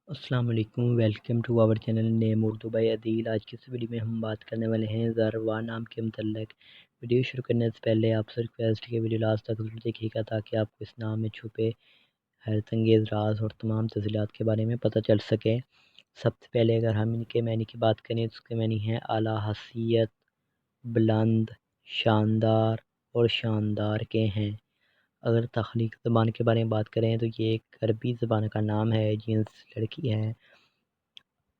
السلام علیکم، welcome to our channel name Urdu by Adeel. آج کی اس ویڈیو میں ہم بات کرنے والے ہیں زاروا نام کے متعلق۔ ویڈیو شروع کرنے سے پہلے آپ سے ریکویسٹ ہے کہ ویڈیو لاسٹ تک ضرور دیکھیے گا تاکہ آپ کو اس نام میں چھپے حیرت انگیز راز اور تمام تفصیلات کے بارے میں پتہ چل سکے۔ سب سے پہلے اگر ہم ان کے معنی کی بات کریں تو اس کے معنی ہیں اعلیٰ حیثیت، بلند، شاندار اور شاندار کے ہیں۔ اگر تخلیق زبان کے بارے میں بات کریں تو یہ ایک عربی زبان کا نام ہے، جنس لڑکی ہے۔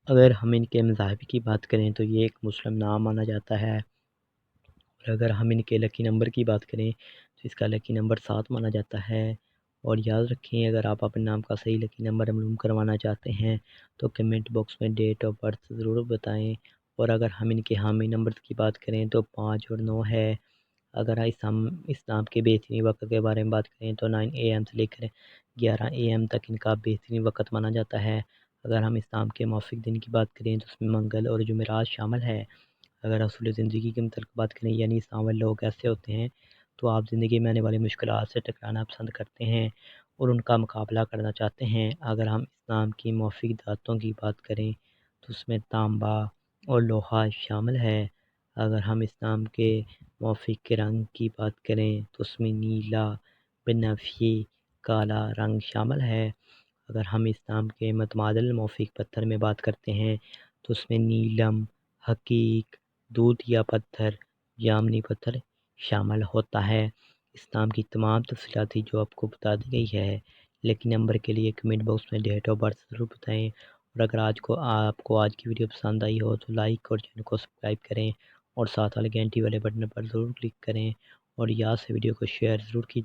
اگر ہم ان کے مذاہب کی بات کریں تو یہ ایک مسلم نام مانا جاتا ہے، اور اگر ہم ان کے لکی نمبر کی بات کریں تو اس کا لکی نمبر 7 مانا جاتا ہے۔ اور یاد رکھیں اگر آپ اپنے نام کا صحیح لکی نمبر معلوم کروانا چاہتے ہیں تو کمنٹ باکس میں ڈیٹ آف برتھ ضرور بتائیں۔ اور اگر ہم ان کے حامی نمبر کی بات کریں تو 5 اور 9 ہے۔ اگر اس نام کے بہترین وقت کے بارے میں بات کریں تو 9 AM سے لے کر 11 AM تک ان کا بہترین وقت مانا جاتا ہے۔ اگر ہم اس نام کے موافق دن کی بات کریں تو اس میں منگل اور جمعرات شامل ہے۔ اگر اصول زندگی کے متعلق بات کریں یعنی اسلام والے لوگ ایسے ہوتے ہیں تو آپ زندگی میں آنے والی مشکلات سے ٹکرانا پسند کرتے ہیں اور ان کا مقابلہ کرنا چاہتے ہیں۔ اگر ہم اسلام کی موافق دھاتوں کی بات کریں تو اس میں تانبا اور لوہا شامل ہے۔ اگر ہم اسلام کے موافق رنگ کی بات کریں تو اس میں نیلا، بنفشی، کالا رنگ شامل ہے۔ اگر ہم اسلام کے متبادل موافق پتھر میں بات کرتے ہیں تو اس میں نیلم، حقیق، دودھیا پتھر، جامنی پتھر شامل ہوتا ہے۔ اسلام کی تمام تفصیلات جو آپ کو بتا دی گئی ہے، لیکن نمبر کے لیے کمنٹ باکس میں ڈیٹ آف برتھ ضرور بتائیں۔ اور اگر آپ کو آج کی ویڈیو پسند آئی ہو تو لائک اور چینل کو سبسکرائب کریں اور ساتھ والے گھنٹی والے بٹن پر ضرور کلک کریں، اور یاد سے ویڈیو کو شیئر ضرور کیجیے۔